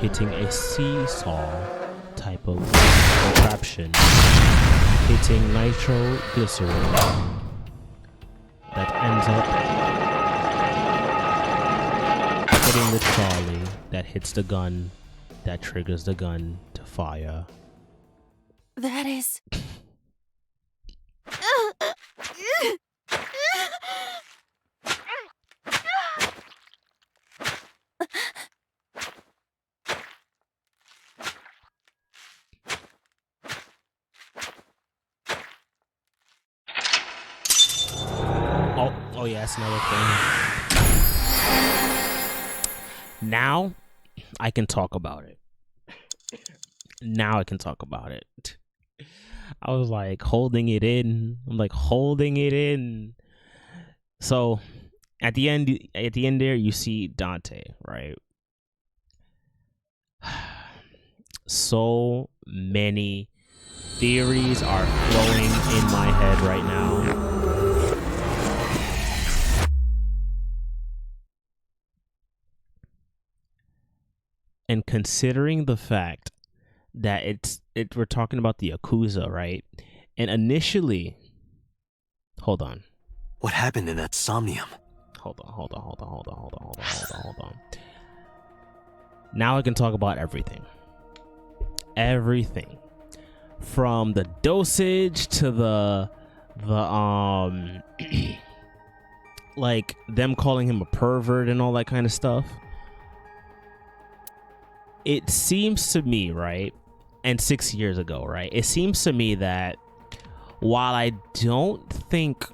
hitting a seesaw type of contraption, hitting nitroglycerin that ends up hitting the trolley that hits the gun that triggers the gun to fire. That is... Oh yeah, that's another thing. Now I can talk about it. I was like holding it in. So at the end there, you see Dante, right? So many theories are flowing in my head right now. And considering the fact that we're talking about the Yakuza, right? And initially, hold on. What happened in that Somnium? Hold on. Now I can talk about everything. Everything. From the dosage to the like them calling him a pervert and all that kind of stuff. It seems to me, right? And 6 years ago, right? It seems to me that while I don't think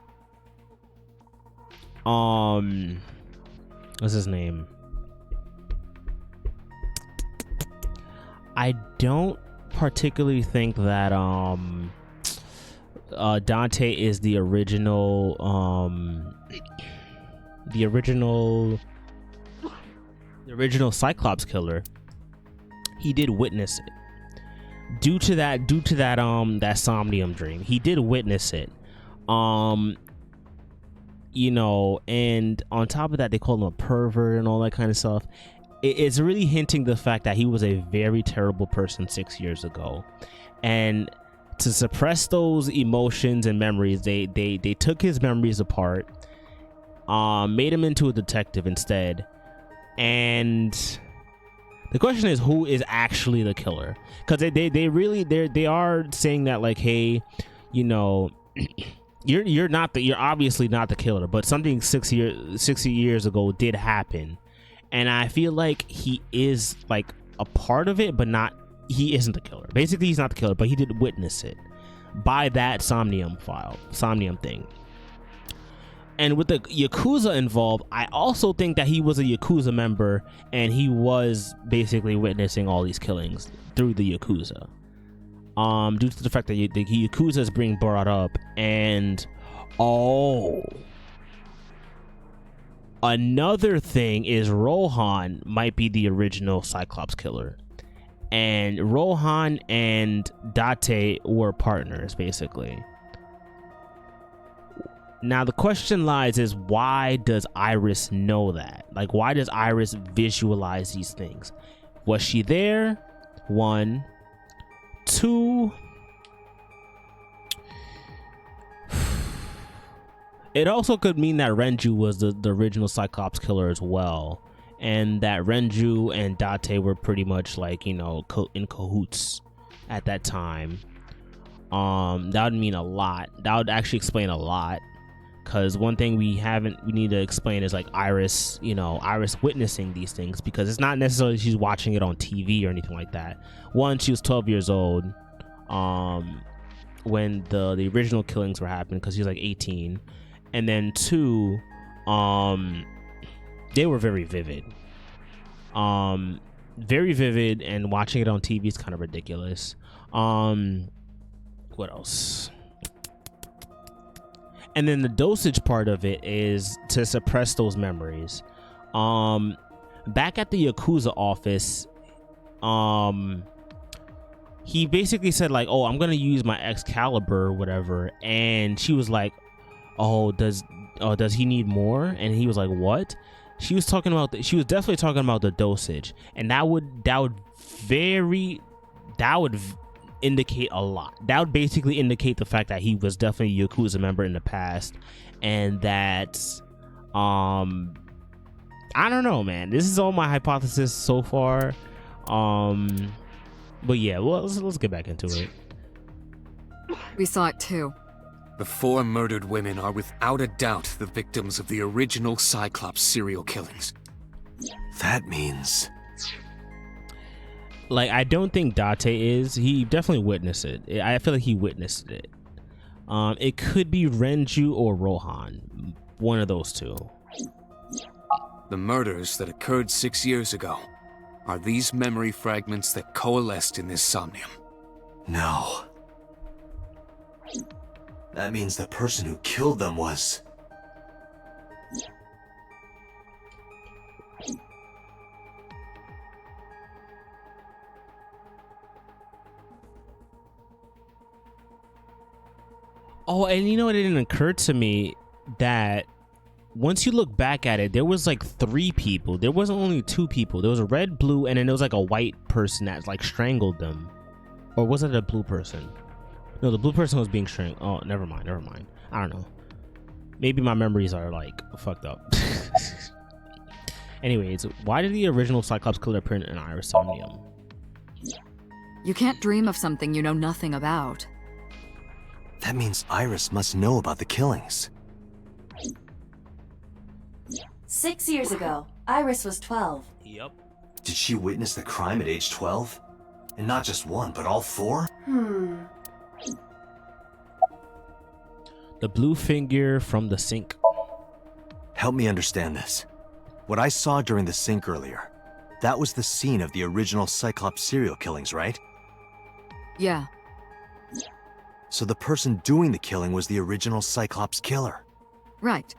what's his name? I don't particularly think that Dante is the original Cyclops killer. He did witness it. Due to that Somnium dream, he did witness it. You know, and on top of that, they call him a pervert and all that kind of stuff. It's really hinting the fact that he was a very terrible person 6 years ago, and to suppress those emotions and memories, they took his memories apart, made him into a detective instead. And the question is, who is actually the killer? Because they are saying that, like, hey, you know, you're obviously not the killer, but something 60 years ago did happen, and I feel like he is like a part of it, but he isn't the killer. Basically, he's not the killer, but he did witness it by that Somnium thing. And with the Yakuza involved, I also think that he was a Yakuza member, and he was basically witnessing all these killings through the Yakuza. Due to the fact that the Yakuza is being brought up, and another thing is Rohan might be the original Cyclops killer, and Rohan and Date were partners basically. Now the question lies is, why does Iris know that? Like, why does Iris visualize these things? Was she there? 1, 2. It also could mean that Renju was the original Cyclops killer as well, and that Renju and Date were pretty much like, you know, in cahoots at that time. That would mean a lot. That would actually explain a lot. Because one thing we need to explain is, like, Iris witnessing these things, because it's not necessarily she's watching it on TV or anything like that. 1, she was 12 years old when the original killings were happening, because she was like 18, and then 2, they were very vivid, and watching it on TV is kind of ridiculous. What else? And then the dosage part of it is to suppress those memories. Back at the Yakuza office, he basically said, like, oh, I'm gonna use my Excalibur or whatever, and she was like, oh, does he need more? And he was like, what? she was talking about she was definitely talking about the dosage, and that would indicate a lot. That would basically indicate the fact that he was definitely a Yakuza member in the past, and that I don't know, man. This is all my hypothesis so far. But yeah, well, let's get back into it. We saw it too. The 4 murdered women are without a doubt the victims of the original Cyclops serial killings. That means... Like, I don't think Date is. He definitely witnessed it. I feel like he witnessed it. It could be Renju or Rohan. One of those two. The murders that occurred 6 years ago are these memory fragments that coalesced in this Somnium. No. That means the person who killed them was... Oh, and you know, it didn't occur to me that once you look back at it, there was like 3 people. There wasn't only 2 people. There was a red, blue, and then there was like a white person that like strangled them. Or was it a blue person? No, the blue person was being strangled. Oh, never mind. I don't know. Maybe my memories are like fucked up. Anyways, why did the original Cyclops killer appear in Iris Somnium? You can't dream of something you know nothing about. That means Iris must know about the killings. 6 years ago, Iris was 12. Yep. Did she witness the crime at age 12? And not just one, but all 4? The blue figure from the sink. Help me understand this. What I saw during the sink earlier, that was the scene of the original Cyclops serial killings, right? Yeah. So the person doing the killing was the original Cyclops killer. Right.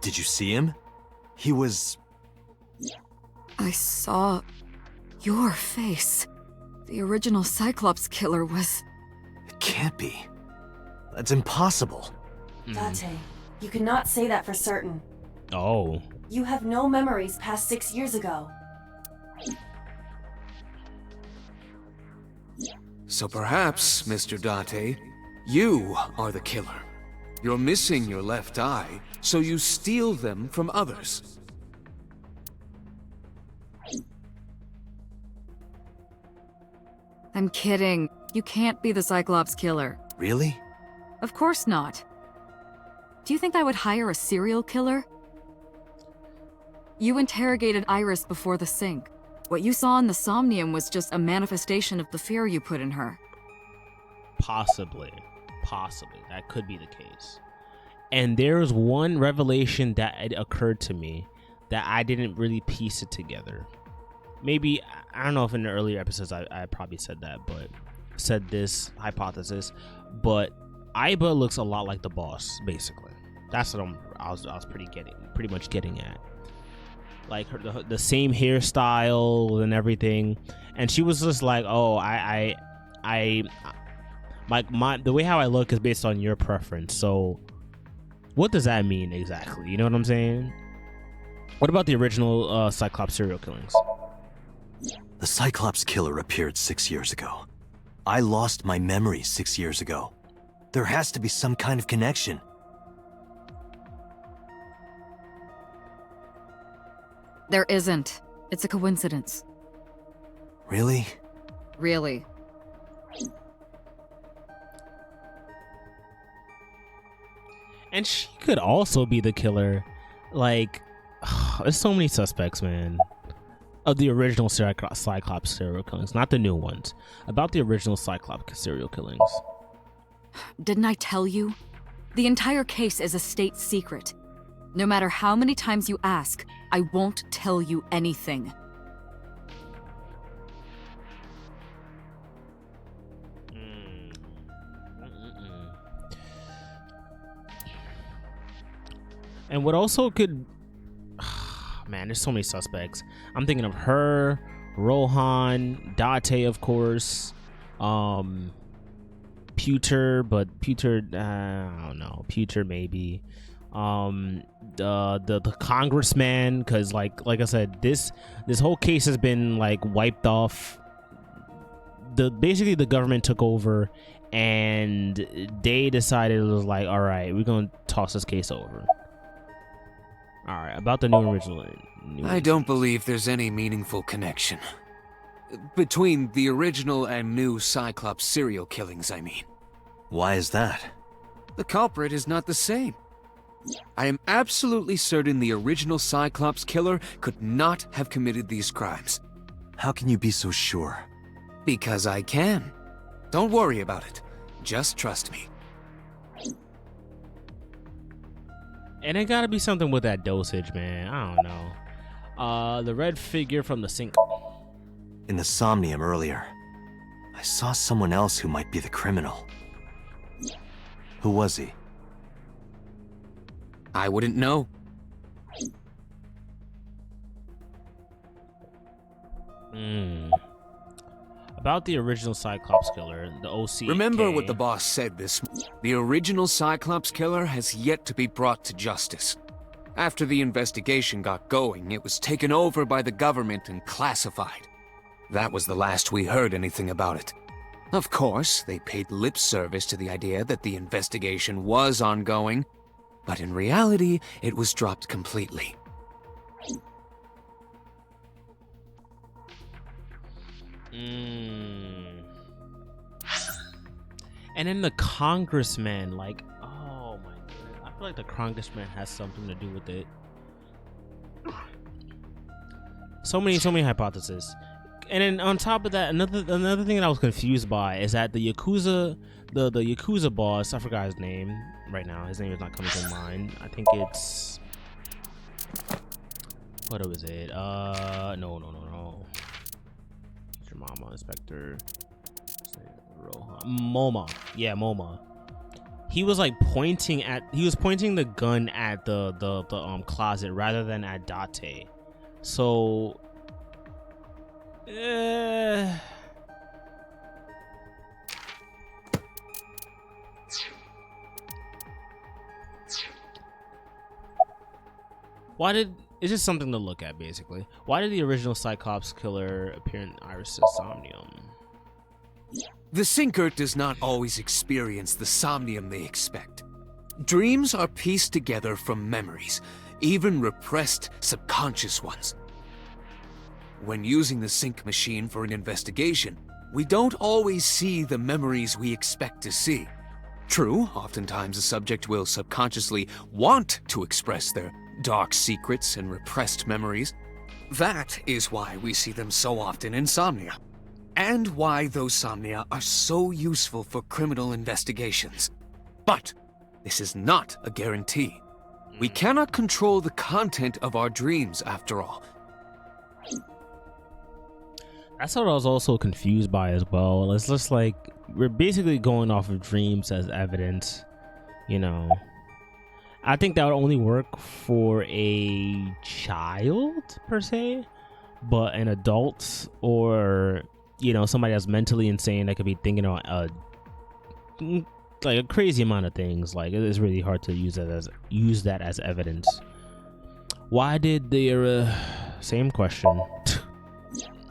Did you see him? He was... I saw your face. The original Cyclops killer was... It can't be. That's impossible. Date, you cannot say that for certain. Oh. You have no memories past 6 years ago. So perhaps, Mr. Date, you are the killer. You're missing your left eye, so you steal them from others. I'm kidding. You can't be the Cyclops killer. Really? Of course not. Do you think I would hire a serial killer? You interrogated Iris before the sink. What you saw in the Somnium was just a manifestation of the fear you put in her. Possibly. That could be the case. And there's one revelation that occurred to me that I didn't really piece it together. Maybe, I don't know if in the earlier episodes I probably said that, but said this hypothesis, but Aiba looks a lot like the boss, basically. That's what I was pretty much getting at. Like the same hairstyle and everything, and she was just like, "Oh, the way how I look is based on your preference." So, what does that mean exactly? You know what I'm saying? What about the original Cyclops serial killings? The Cyclops killer appeared 6 years ago. I lost my memory 6 years ago. There has to be some kind of connection. There isn't. It's a coincidence. Really? Really. And she could also be the killer. Like, there's so many suspects, man. Of the original Cyclops serial killings, not the new ones. About the original Cyclops serial killings. Didn't I tell you? The entire case is a state secret. No matter how many times you ask, I won't tell you anything. And what also could... Man, there's so many suspects. I'm thinking of her, Rohan, Date, of course, Pewter, but Pewter, I don't know, Pewter maybe. the congressman, because like I said, this whole case has been like wiped off. Basically the government took over, and they decided, it was like, all right, we're gonna toss this case over. All right, about the new original. I don't believe there's any meaningful connection between the original and new Cyclops serial killings, I mean. Why is that? The culprit is not the same. I am absolutely certain the original Cyclops killer could not have committed these crimes. How can you be so sure? Because I can. Don't worry about it. Just trust me. And it gotta be something with that dosage, man. I don't know. The red figure from the sink. In the Somnium earlier, I saw someone else who might be the criminal. Who was he? I wouldn't know. About the original Cyclops killer, the OC. Remember what the boss said this. The original Cyclops killer has yet to be brought to justice. After the investigation got going, it was taken over by the government and classified. That was the last we heard anything about it. Of course, they paid lip service to the idea that the investigation was ongoing, but in reality, it was dropped completely. And then the congressman, like, oh my goodness, I feel like the congressman has something to do with it. So many hypotheses. And then on top of that, another thing that I was confused by is that the Yakuza, the Yakuza boss, I forgot his name right now. His name is not coming to mind. I think it's, what was it? No. Your mama, Inspector Moma. Yeah, Moma. He was like pointing the gun at the closet rather than at Date. So it's just something to look at, basically. Why did the original Cyclops killer appear in Iris' Somnium? The Sinker does not always experience the Somnium they expect. Dreams are pieced together from memories, even repressed subconscious ones. When using the sync machine for an investigation, we don't always see the memories we expect to see. True, oftentimes the subject will subconsciously want to express their dark secrets and repressed memories. That is why we see them so often in Somnia, and why those Somnia are so useful for criminal investigations. But this is not a guarantee. We cannot control the content of our dreams, after all. That's what I was also confused by as well. It's just like, we're basically going off of dreams as evidence, you know. I think that would only work for a child, per se, but an adult or, you know, somebody that's mentally insane that could be thinking about like a crazy amount of things. Like, it is really hard to use that as evidence. Why did the same question?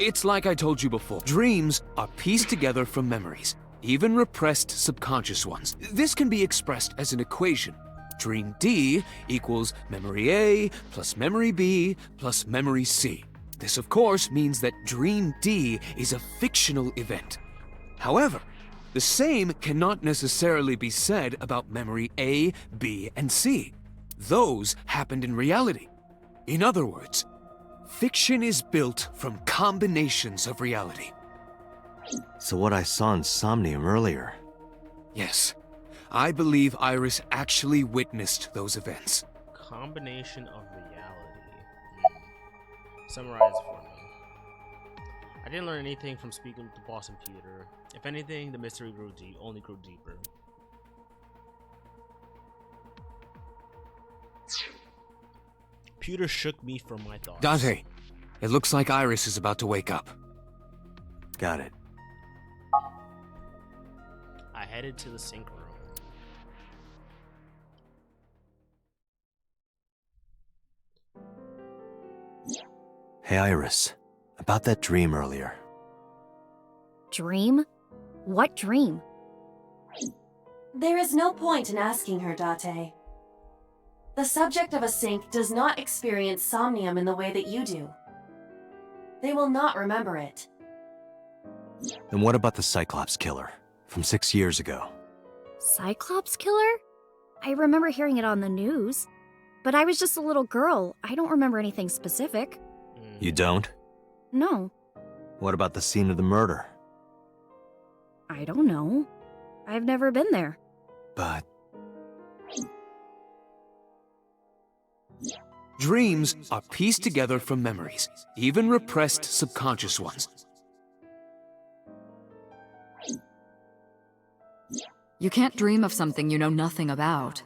It's like I told you before. Dreams are pieced together from memories, even repressed subconscious ones. This can be expressed as an equation. Dream D equals memory A plus memory B plus memory C. This, of course, means that Dream D is a fictional event. However, the same cannot necessarily be said about memory A, B, and C. Those happened in reality. In other words, fiction is built from combinations of reality. So what I saw in Somnium earlier... Yes. I believe Iris actually witnessed those events. Combination of reality. Summarize it for me. I didn't learn anything from speaking with the boss computer. If anything, the mystery only grew deeper. Computer shook me from my thoughts. Dante, it looks like Iris is about to wake up. Got it. I headed to the sink room. Hey, Iris. About that dream earlier. Dream? What dream? There is no point in asking her, Date. The subject of a sink does not experience somnium in the way that you do. They will not remember it. And what about the Cyclops killer from 6 years ago? Cyclops killer? I remember hearing it on the news. But I was just a little girl. I don't remember anything specific. You don't? No, What about the scene of the murder? I don't know. I've never been there. But Dreams are pieced together from memories, even repressed subconscious ones. You can't dream of something you know nothing about.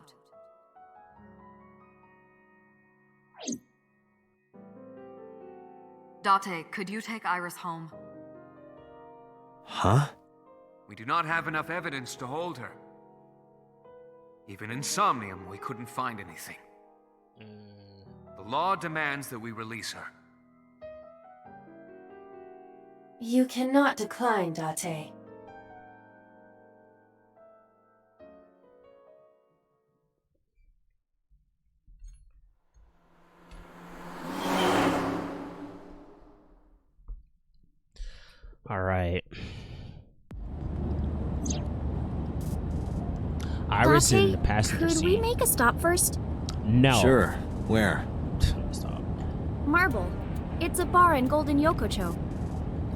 Date, could you take Iris home? huh? We do not have enough evidence to hold her. Even in Somnium, we couldn't find anything. The law demands that we release her. You cannot decline, Date. All right. Iris in Date, the passenger could seat. we make a stop first? No. Sure. Where? Stop. Marble. It's a bar in Golden Yokocho.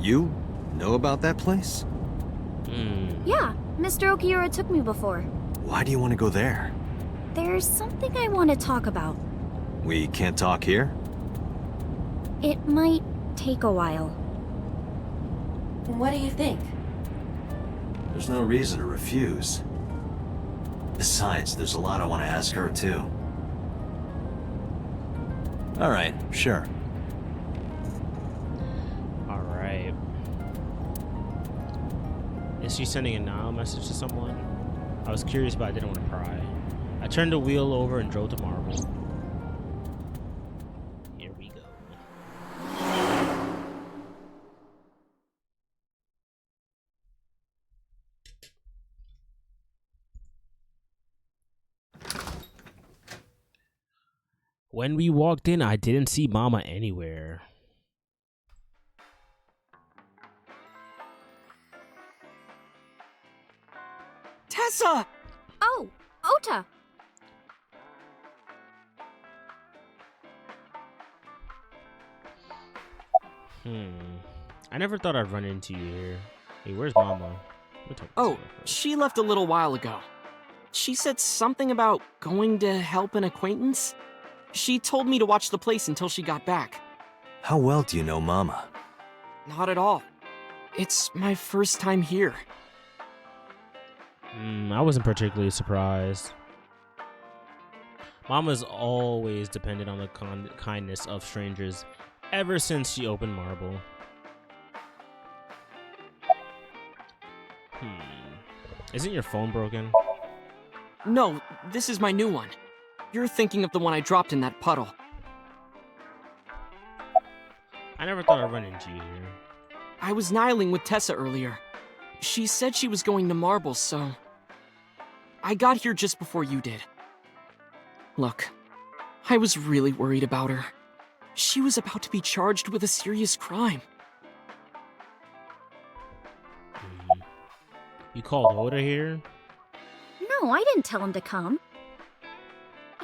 You know about that place? Yeah, Mr. Okiura took me before. Why do you want to go there? There's something I want to talk about. We can't talk here? It might take a while. What do you think? There's no reason to refuse. Besides, there's a lot I want to ask her, too. All right, sure. All right. Is she sending a now message to someone? I was curious, but I didn't want to pry. I turned the wheel over and drove to Marble. Here we go. When we walked in, I didn't see Mama anywhere. Tessa! Oh, Ota! I never thought I'd run into you here. Hey, where's Mama? Let me talk to Oh, her first. she left a little while ago. She said something about going to help an acquaintance. She told me to watch the place until she got back. How well do you know Mama? Not at all. It's my first time here. I wasn't particularly surprised. Mama's always depended on the kindness of strangers ever since she opened Marble. Isn't your phone broken? No, this is my new one. You're thinking of the one I dropped in that puddle. I never thought I'd run into you here. I was nihiling with Tessa earlier. She said she was going to Marble, so... I got here just before you did. Look, I was really worried about her. She was about to be charged with a serious crime. You called Oda here? No, I didn't tell him to come.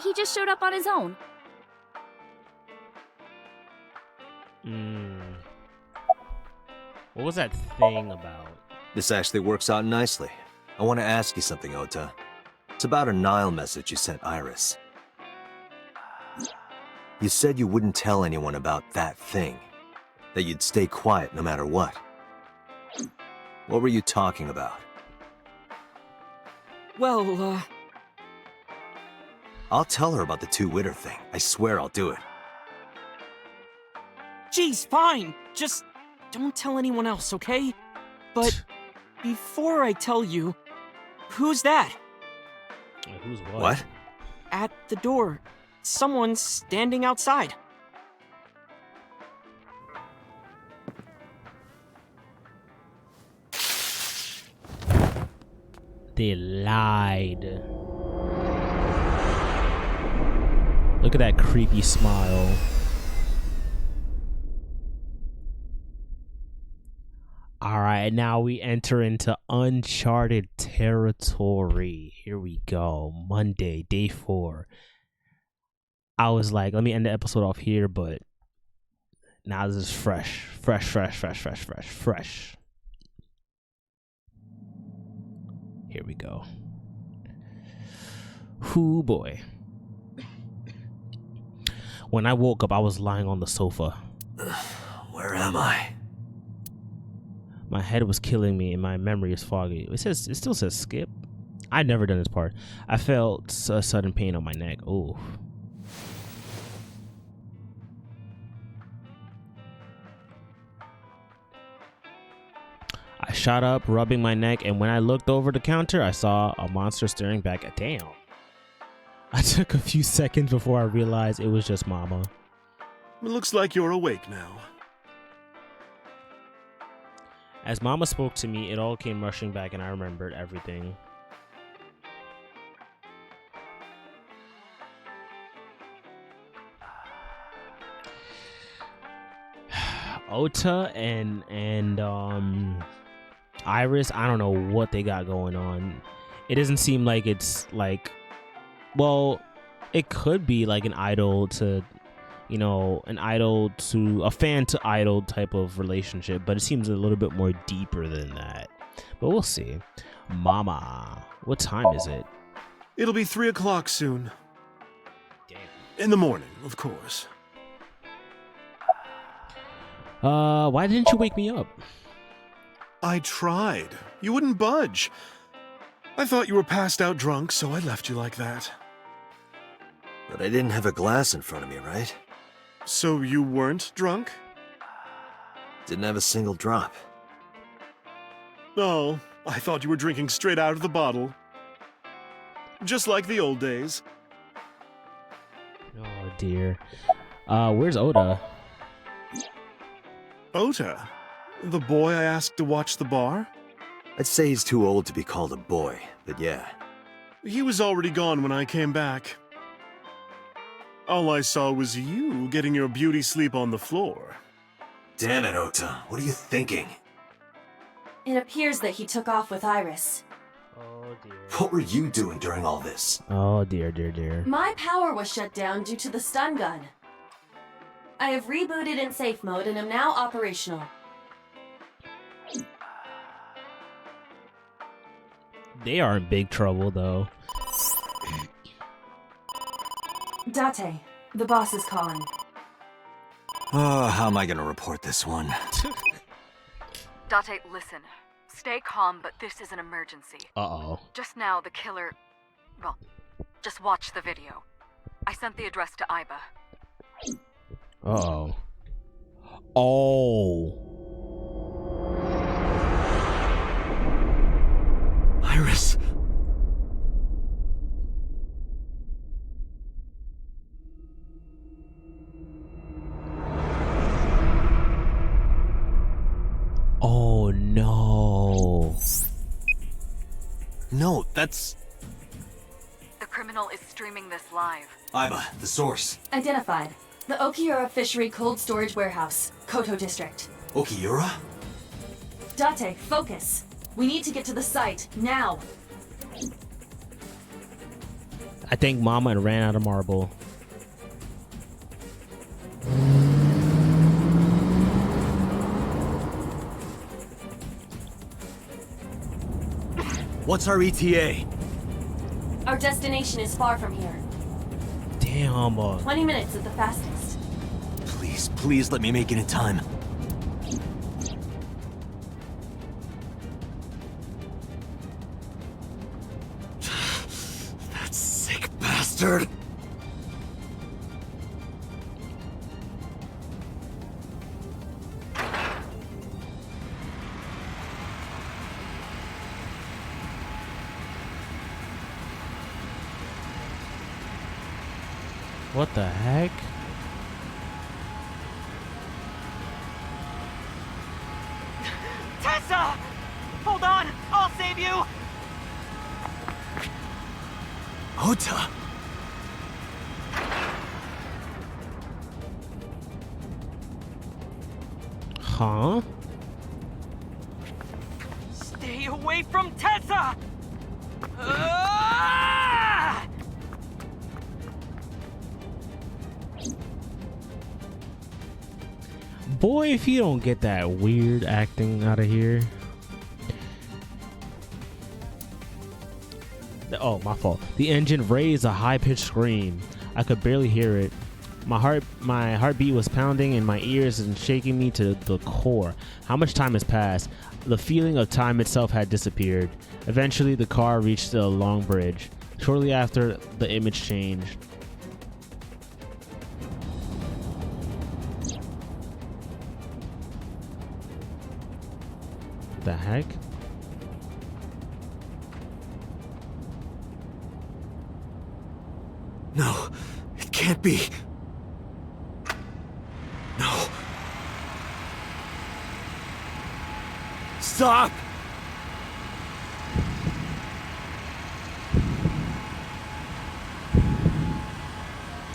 He just showed up on his own. What was that thing about? This actually works out nicely. I want to ask you something, Ota. It's about a Nile message you sent Iris. You said you wouldn't tell anyone about that thing. That you'd stay quiet no matter what. What were you talking about? Well, I'll tell her about the two-witter thing. I swear I'll do it. geez, fine. Just don't tell anyone else, okay? But before I tell you, who's that? Who's what? What? At the door. Someone's standing outside. They lied. Look at that creepy smile. Alright, now we enter into uncharted territory. Here we go. Monday, day 4. I was like, let me end the episode off here, but now this is fresh. Here we go. Hoo boy. When I woke up, I was lying on the sofa. Where am I? My head was killing me and my memory is foggy. It still says skip. I've never done this part. I felt a sudden pain on my neck. Ooh. I shot up, rubbing my neck, and when I looked over the counter, I saw a monster staring back at Damn. I took a few seconds before I realized it was just Mama. It looks like you're awake now. As Mama spoke to me, it all came rushing back and I remembered everything. Ota and Iris, I don't know what they got going on. It doesn't seem like it's like, well, it could be like an idol to, you know, an idol to a fan to idol type of relationship, but it seems a little bit more deeper than that. But we'll see. Mama, what time is it? It'll be 3 o'clock soon. Damn. In the morning, of course. Why didn't you wake me up? I tried. You wouldn't budge. I thought you were passed out drunk, so I left you like that. But I didn't have a glass in front of me, right? So you weren't drunk? Didn't have a single drop. Oh, I thought you were drinking straight out of the bottle. Just like the old days. Oh dear. Where's Oda? Ota? The boy I asked to watch the bar? I'd say he's too old to be called a boy, but yeah. He was already gone when I came back. All I saw was you getting your beauty sleep on the floor. Damn it, Ota. What are you thinking? It appears that he took off with Iris. Oh dear. What were you doing during all this? Oh dear. My power was shut down due to the stun gun. I have rebooted in safe mode and am now operational. They are in big trouble though. Date, the boss is calling. Oh, how am I gonna report this one? Date, listen. Stay calm, but this is an emergency. Uh-oh. Just now, the killer... Well, just watch the video. I sent the address to Aiba. Uh-oh. Oh. Iris! Oh no. No, that's... The criminal is streaming this live. Aiba, the source. Identified. The Okiura Fishery Cold Storage Warehouse, Koto District. Okiura? Date, focus. We need to get to the site, now. I think Mama ran out of marble. What's our ETA? Our destination is far from here. Damn. 20 minutes at the fastest. Please, please let me make it in time. That sick bastard! What the heck? Tessa! Hold on! I'll save you! Ota! Huh? Stay away from Tessa! Ah! Boy, if you don't get that weird acting out of here. Oh, my fault. The engine raised a high-pitched scream. I could barely hear it. My heartbeat was pounding in my ears and shaking me to the core. How much time has passed? The feeling of time itself had disappeared. Eventually, the car reached a long bridge. Shortly after, the image changed. The heck? No, it can't be. No. Stop!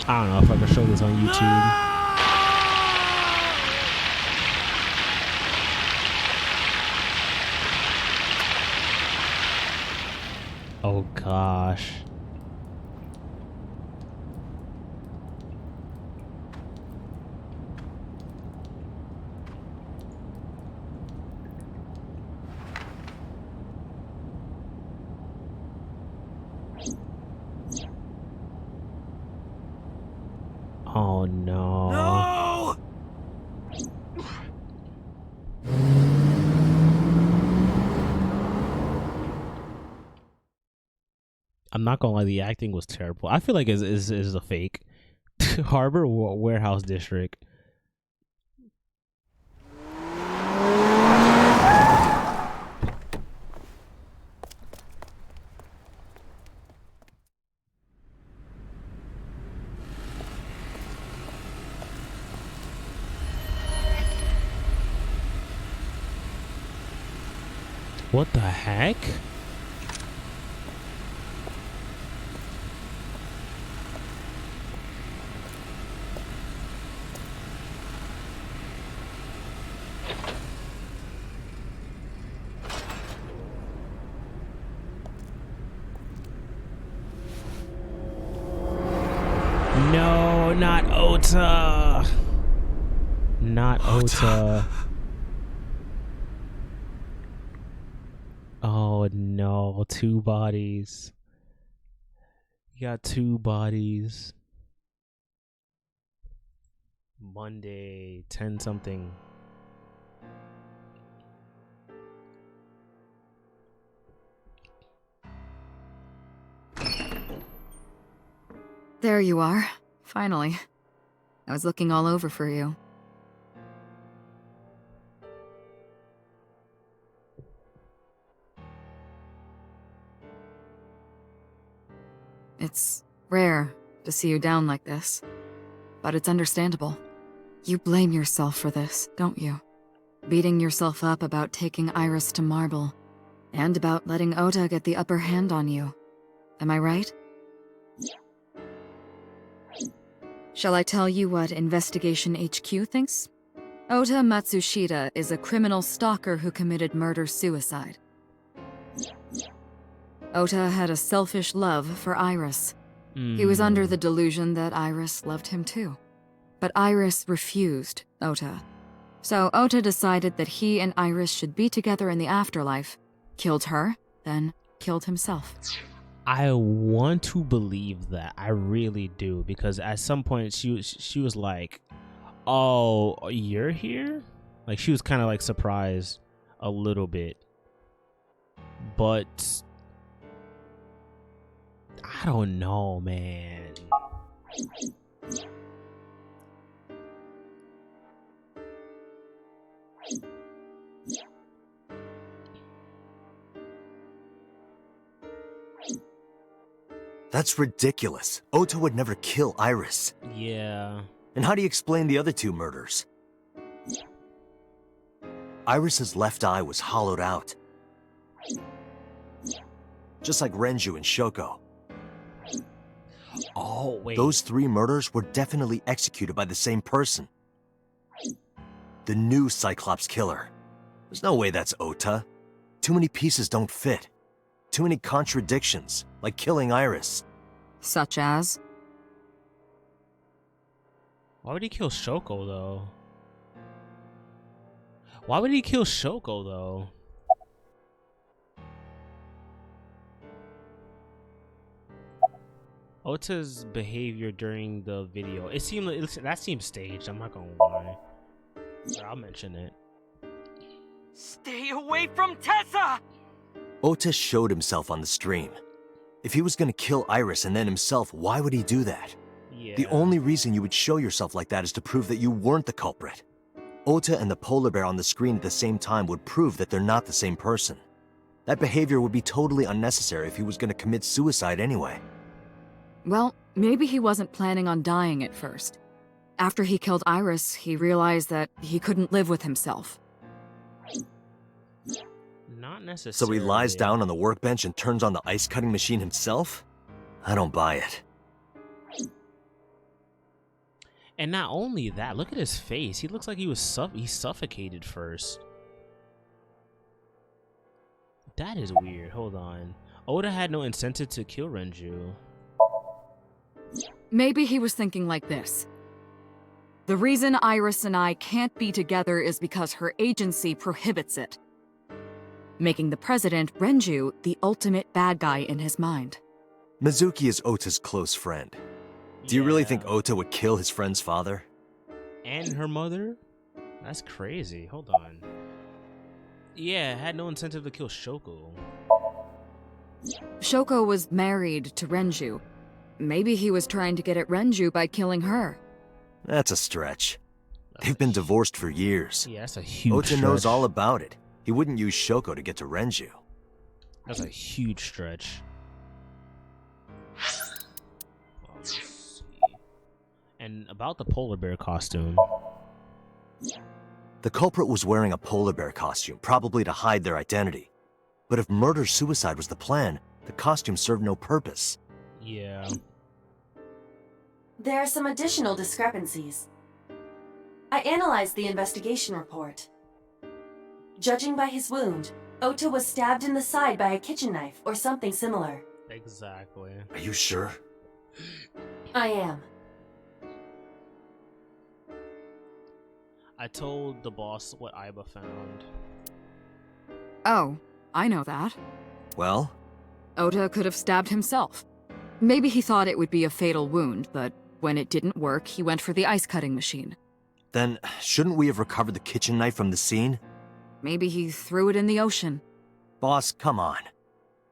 I don't know if I can show this on YouTube. Oh gosh. Oh no. No! I'm not gonna lie, the acting was terrible. I feel like it's a fake. Harbor Warehouse District. What the heck? No, not Ota. Not Ota. Oh no, two bodies. You got two bodies. Monday, 10 something. There you are. Finally. I was looking all over for you. It's rare to see you down like this, but it's understandable. You blame yourself for this, don't you? Beating yourself up about taking Iris to Marble, and about letting Ota get the upper hand on you. Am I right? Shall I tell you what Investigation HQ thinks? Ota Matsushita is a criminal stalker who committed murder-suicide. Ota had a selfish love for Iris. He was under the delusion that Iris loved him too. But Iris refused Ota. So Ota decided that he and Iris should be together in the afterlife, killed her, then killed himself. I want to believe that. I really do, because at some point she was like, "Oh, you're here?" Like she was kind of like surprised a little bit. But I don't know, man. That's ridiculous. Ota would never kill Iris. Yeah. And how do you explain the other two murders? Iris's left eye was hollowed out. Just like Renju and Shoko. Oh, wait. Those 3 murders were definitely executed by the same person. The new Cyclops killer. There's no way that's Ota. Too many pieces don't fit. Too many contradictions, like killing Iris. Such as? Why would he kill Shoko, though? Why would he kill Shoko, though? Ota's behavior during the video, it seemed like that seemed staged. I'm not gonna lie. But I'll mention it. Stay away from Tessa! Ota showed himself on the stream. If he was gonna kill Iris and then himself, why would he do that? Yeah. The only reason you would show yourself like that is to prove that you weren't the culprit. Ota and the polar bear on the screen at the same time would prove that they're not the same person. That behavior would be totally unnecessary if he was gonna commit suicide anyway. Well, maybe he wasn't planning on dying at first. After he killed Iris, he realized that he couldn't live with himself. Not necessarily. So he lies down on the workbench and turns on the ice cutting machine himself? I don't buy it. And not only that, look at his face. He looks like he was he suffocated first. That is weird. Hold on. Oda had no incentive to kill Renju. Maybe he was thinking like this. The reason Iris and I can't be together is because her agency prohibits it, making the president, Renju, the ultimate bad guy in his mind. Mizuki is Ota's close friend. Do you really think Ota would kill his friend's father? And her mother? That's crazy. Hold on. Yeah, had no incentive to kill Shoko. Shoko was married to Renju. Maybe he was trying to get at Renju by killing her. That's a stretch. They've been divorced for years. Yeah, that's a huge Ota stretch. knows all about it. He wouldn't use Shoko to get to Renju. That's a huge stretch. Let's see. And about the polar bear costume. The culprit was wearing a polar bear costume, probably to hide their identity. But if murder-suicide was the plan, the costume served no purpose. Yeah. There are some additional discrepancies. I analyzed the investigation report. Judging by his wound, Ota was stabbed in the side by a kitchen knife or something similar. Exactly. Are you sure? I am. I told the boss what Aiba found. Oh, I know that. Well? Ota could have stabbed himself. Maybe he thought it would be a fatal wound, but when it didn't work, he went for the ice cutting machine. Then, shouldn't we have recovered the kitchen knife from the scene? Maybe he threw it in the ocean. Boss, come on.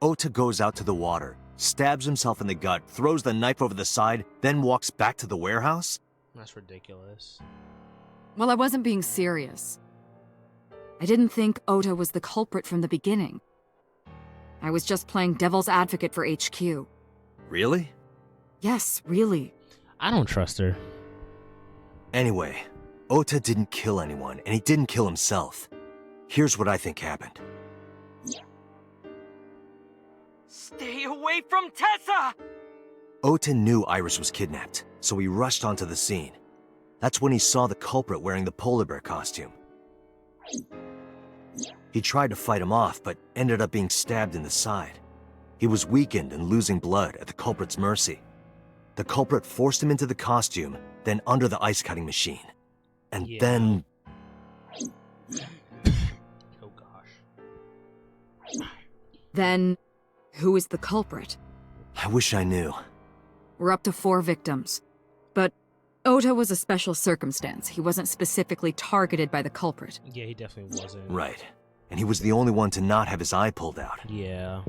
Ota goes out to the water, stabs himself in the gut, throws the knife over the side, then walks back to the warehouse? That's ridiculous. Well, I wasn't being serious. I didn't think Ota was the culprit from the beginning. I was just playing devil's advocate for HQ. Really? Yes, really. I don't trust her. Anyway, Ota didn't kill anyone, and he didn't kill himself. Here's what I think happened. Stay away from Tessa! Ota knew Iris was kidnapped, so he rushed onto the scene. That's when he saw the culprit wearing the polar bear costume. He tried to fight him off, but ended up being stabbed in the side. He was weakened and losing blood at the culprit's mercy. The culprit forced him into the costume, then under the ice cutting machine. And then... Oh gosh. Then, who is the culprit? I wish I knew. We're up to 4 victims. But Ota was a special circumstance. He wasn't specifically targeted by the culprit. Yeah, he definitely wasn't. Right. And he was the only one to not have his eye pulled out. Yeah.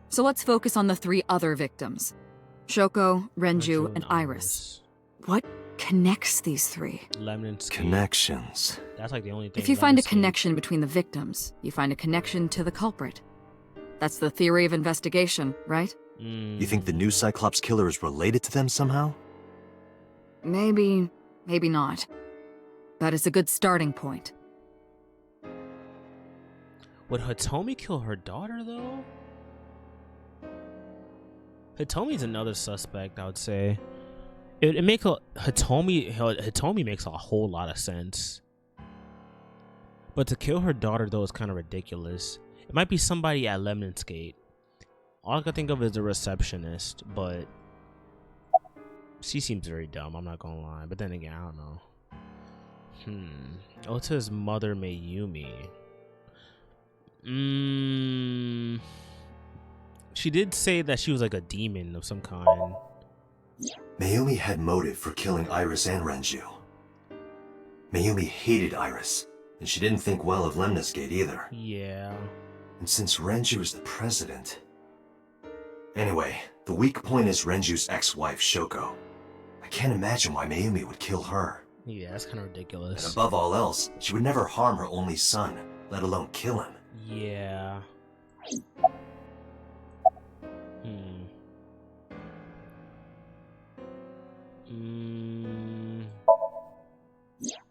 So let's focus on the 3 other victims. Shoko, Renju, and Iris. What connects these 3? Lemon skin. Connections. That's like the only thing. If you find a Lemon Skin- connection between the victims, you find a connection to the culprit. That's the theory of investigation, right? You think the new Cyclops killer is related to them somehow? Maybe, maybe not. But it's a good starting point. Would Hitomi kill her daughter though? Hitomi's another suspect, I would say. It makes Hitomi makes a whole lot of sense. But to kill her daughter, though, is kind of ridiculous. It might be somebody at Lemnitz Gate. All I can think of is the receptionist, but she seems very dumb, I'm not gonna lie. But then again, I don't know. Ota's mother, Mayumi. She did say that she was like a demon of some kind. Mayumi had motive for killing Iris and Renju. Mayumi hated Iris, and she didn't think well of Lemnis Gate either. Yeah. And since Renju is the president... Anyway, the weak point is Renju's ex-wife, Shoko. I can't imagine why Mayumi would kill her. Yeah, that's kind of ridiculous. And above all else, she would never harm her only son, let alone kill him. Yeah.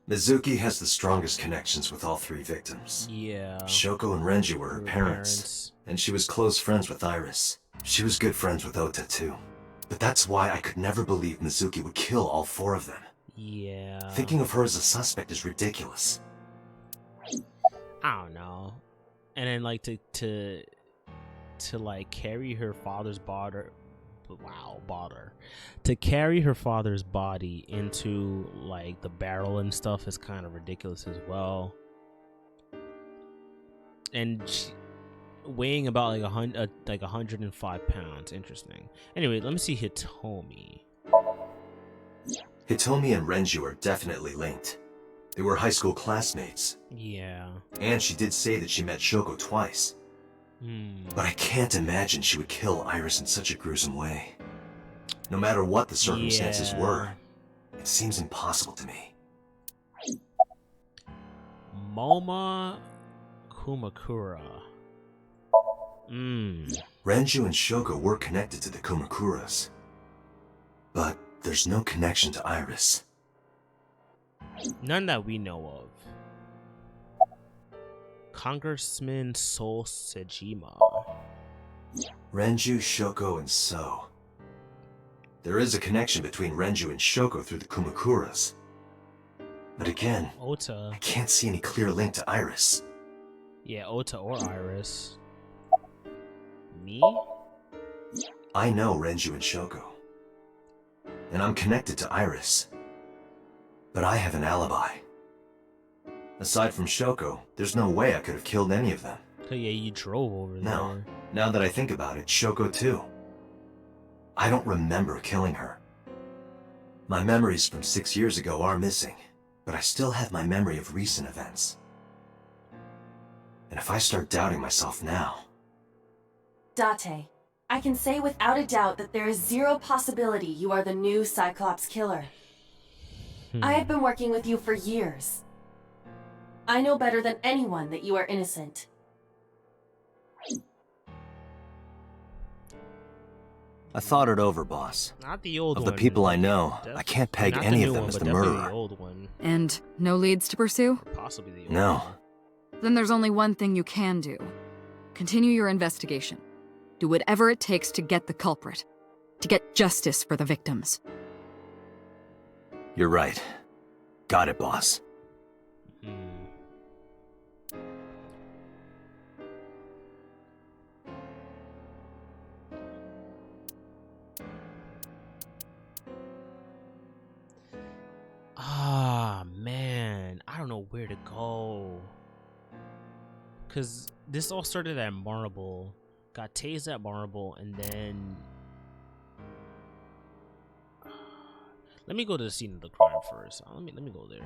Mizuki has the strongest connections with all three victims. Yeah. Shoko and Renju were her parents, and she was close friends with Iris. She was good friends with Ota too. But that's why I could never believe Mizuki would kill all four of them. Yeah. Thinking of her as a suspect is ridiculous. I don't know. And then like to like carry her father's body. Wow, bother. To carry her father's body into like the barrel and stuff is kind of ridiculous as well. And weighing about like 105 pounds. Interesting. Anyway, let me see Hitomi. Hitomi and Renju are definitely linked. They were high school classmates. Yeah. And she did say that she met Shoko twice. But I can't imagine she would kill Iris in such a gruesome way. No matter what the circumstances were, it seems impossible to me. Moma Kumakura. Renju and Shoko were connected to the Kumakuras. But there's no connection to Iris. None that we know of. Congressman Sol Sejima. Renju, Shoko, and So. There is a connection between Renju and Shoko through the Kumakuras. But again, Ota. I can't see any clear link to Iris. Yeah, Ota or Iris. Me? I know Renju and Shoko. And I'm connected to Iris. But I have an alibi. Aside from Shoko, there's no way I could have killed any of them. Oh yeah, you drove over there. No, now that I think about it, Shoko too. I don't remember killing her. My memories from 6 years ago are missing, but I still have my memory of recent events. And if I start doubting myself now... Date, I can say without a doubt that there is zero possibility you are the new Cyclops killer. I have been working with you for years. I know better than anyone that you are innocent. I thought it over, boss. Not the old one. Of the people I know, I can't peg Not any new of them one, as but the definitely murderer. The old one. And no leads to pursue? Or possibly the old No. one. Then there's only one thing you can do. Continue your investigation. Do whatever it takes to get the culprit. To get justice for the victims. You're right. Got it, boss. Ah, man. I don't know where to go. Because this all started at Marble. Got tased at Marble, and then... Let me go to the scene of the crime first. Let me go there.